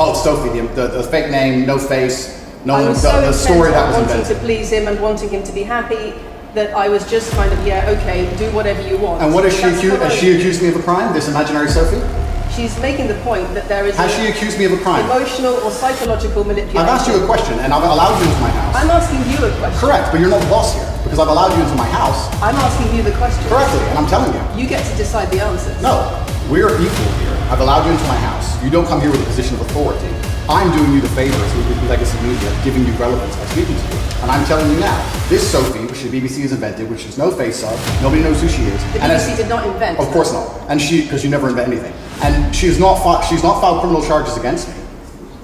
Oh, Sophie, the fake name, no face, I was so the story that was wanting invented. to please him and wanting him to be happy that I was just kind of, yeah, okay, do whatever you want. And what is she accused? Has she accused me of a crime? This imaginary Sophie? She's making the point that there is Has she accused me of a crime? emotional or psychological manipulation. I've asked you a question and I've allowed you into my house. I'm asking you a question. Correct, but you're not the boss here because I've allowed you into my house. I'm asking you the question. Correctly, and I'm telling you. You get to decide the answers. No, we're equal here. I've allowed you into my house. You don't come here with a position of authority. I'm doing you the favor as legacy media, giving you relevance by speaking to you. And I'm telling you now, this Sophie, which the BBC has invented, which there's no face of, nobody knows who she is. The BBC did not invent. Of course not. And because you never invent anything. And she's not filed criminal charges against me.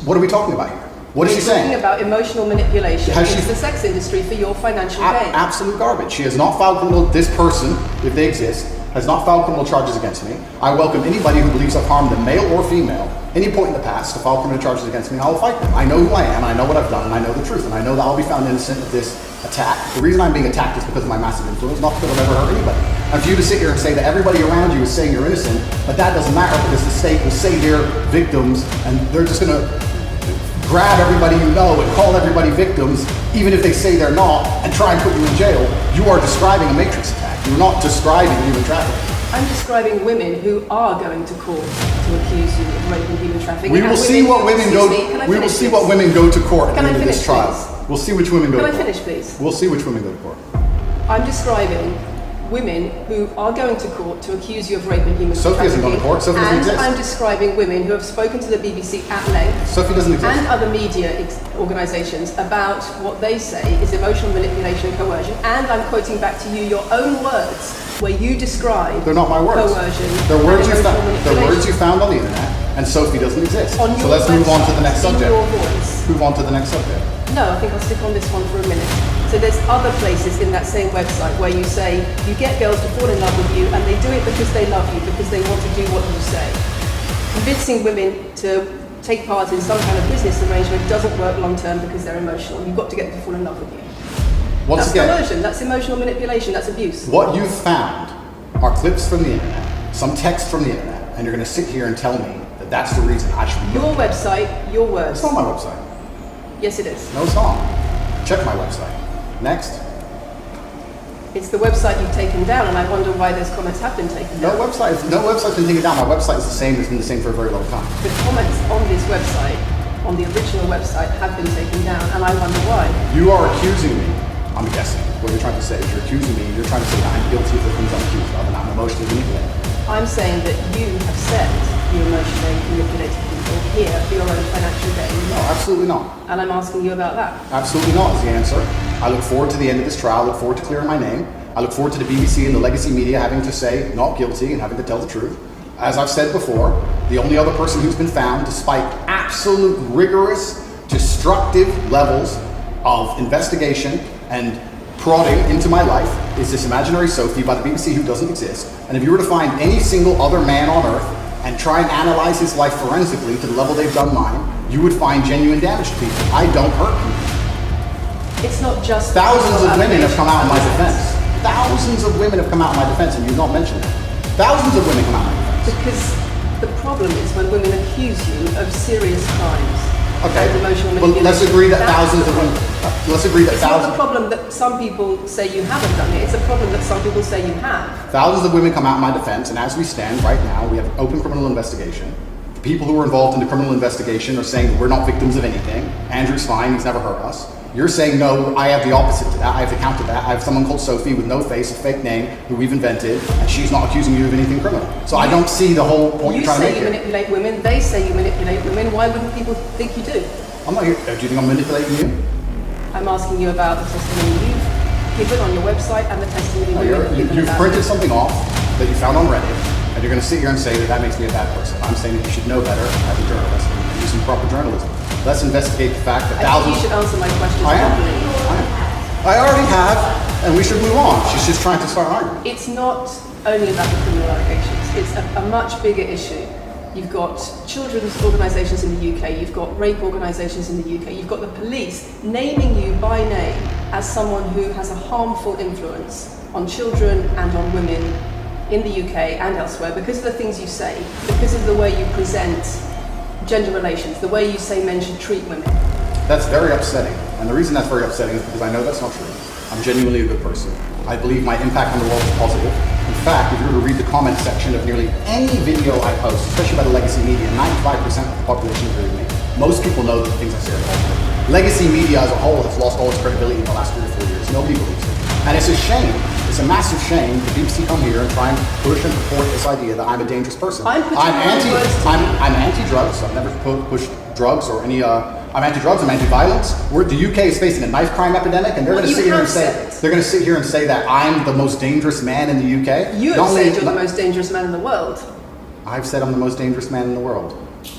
What are we talking about here? What is she saying? Talking about emotional manipulation Has into she- the sex industry for your financial gain. Absolute garbage. She has not filed criminal, this person, if they exist, has not filed criminal charges against me. I welcome anybody who believes I've harmed them, male or female, any point in the past to file criminal charges against me, and I will fight them. I know who I am, and I know what I've done, and I know the truth, and I know that I'll be found innocent of this attack. The reason I'm being attacked is because of my massive influence, not because I've ever hurt anybody. And for you to sit here and say that everybody around you is saying you're innocent, but that doesn't matter because the state will say they're victims, and they're just gonna grab everybody you know and call everybody victims, even if they say they're not, and try and put you in jail. You are describing a matrix attack. You're not describing human trafficking. I'm describing women who are going to court to accuse you of rape and human trafficking. We will see what women go. We will see what women go to court at the end of this trial. We'll see which women go to court. Can I finish, please? We'll see which women go to court. I'm describing women who are going to court to accuse you of rape and human Sophie trafficking. hasn't gone to court. Sophie doesn't exist. And I'm describing women who have spoken to the BBC at length. Sophie doesn't exist. And other media organisations about what they say is emotional manipulation and coercion. And I'm quoting back to you your own words where you describe They're not my words. coercion. They're words you and found. emotional They're words manipulation. you found on the internet, and Sophie doesn't exist. On So your let's move on to the next website, subject. in your voice. Move on to the next subject. No, I think I'll stick on this one for a minute. So there's other places in that same website where you say you get girls to fall in love with you and they do it because they love you, because they want to do what you say. Convincing women to take part in some kind of business arrangement doesn't work long term because they're emotional. You've got to get them to fall in love with you. Once That's again, coercion, that's emotional manipulation, that's abuse. what you've found are clips from the internet, some text from the internet, and you're going to sit here and tell me that that's the reason I should be. Your website, your words. It's not my website. Yes, it is. No, it's not. Check my website. Next. It's the website you've taken down, and I wonder why those comments have been taken down. No website's been taken down. My website is the same. It's been the same for a very long time. The comments on this website, on the original website, have been taken down, and I wonder why. You are accusing me. I'm guessing. What you're trying to say is you're accusing me. You're trying to say that I'm guilty of the things I'm accused of, and I'm emotionally manipulated. I'm saying that you have said you emotionally manipulated people here for your own financial gain. No, absolutely not. And I'm asking you about that. Absolutely not is the answer. I look forward to the end of this trial. I look forward to clearing my name. I look forward to the BBC and the legacy media having to say not guilty and having to tell the truth. As I've said before, the only other person who's been found, despite absolute rigorous, destructive levels of investigation and prodding into my life, is this imaginary Sophie by the BBC who doesn't exist. And if you were to find any single other man on earth and try and analyze his life forensically to the level they've done mine, you would find genuine damage to people. I don't hurt people. It's not just Thousands of women have come out in my defense. Thousands of women have come out in my defense, and you've not mentioned it. Thousands of women come out in my defense. Because the problem is when women accuse you of serious crimes. Okay, and emotional well, manipulation. let's agree that That's thousands the of women. problem. Let's agree that It's not thousands. the problem that some people say you haven't done it. It's a problem that some people say you have. Thousands of women come out in my defense, and as we stand right now, we have an open criminal investigation. The people who are involved in the criminal investigation are saying that we're not victims of anything. Andrew's fine, he's never hurt us. You're saying no, I have the opposite to that. I have to counter that. I have someone called Sophie with no face, a fake name, who we've invented, and she's not accusing you of anything criminal. So I don't see the whole point You you're trying to say make you here. manipulate women, they say you manipulate women. Why wouldn't people think you do? I'm not here. Do you think I'm manipulating you? I'm asking you about the testimony you've given on your website and the testimony You've printed something off that you found on Reddit, and you're going to sit here and say that that makes me a bad person. I'm saying that you should know better as a journalist and do some proper journalism. Let's investigate the fact that I think thousands. you should answer my questions I am. properly. I already have, and we should move on. She's just trying to start an argument. It's not only about the criminal allegations. It's a much bigger issue. You've got children's organisations in the UK, you've got rape organisations in the UK, you've got the police naming you by name as someone who has a harmful influence on children and on women in the UK and elsewhere because of the things you say, because of the way you present gender relations, the way you say men should treat women. That's very upsetting. And the reason that's very upsetting is because I know that's not true. I'm genuinely a good person. I believe my impact on the world is positive. In fact, if you were to read the comment section of nearly any video I post, especially by the legacy media, 95% of the population agree with me. Most people know the things I say are positive. Legacy media as a whole has lost all its credibility in the last 3 or 4 years. Nobody believes it. And it's a shame. It's a massive shame the BBC come here and try and push and purport this idea that I'm a dangerous person. I'm anti-drugs. I've never pushed drugs or any. I'm anti-drugs. I'm anti-violence. The UK is facing a knife crime epidemic, and they're going to sit here and say that I'm the most dangerous man in the UK. You have said you're the most dangerous man in the world. I've said I'm the most dangerous man in the world.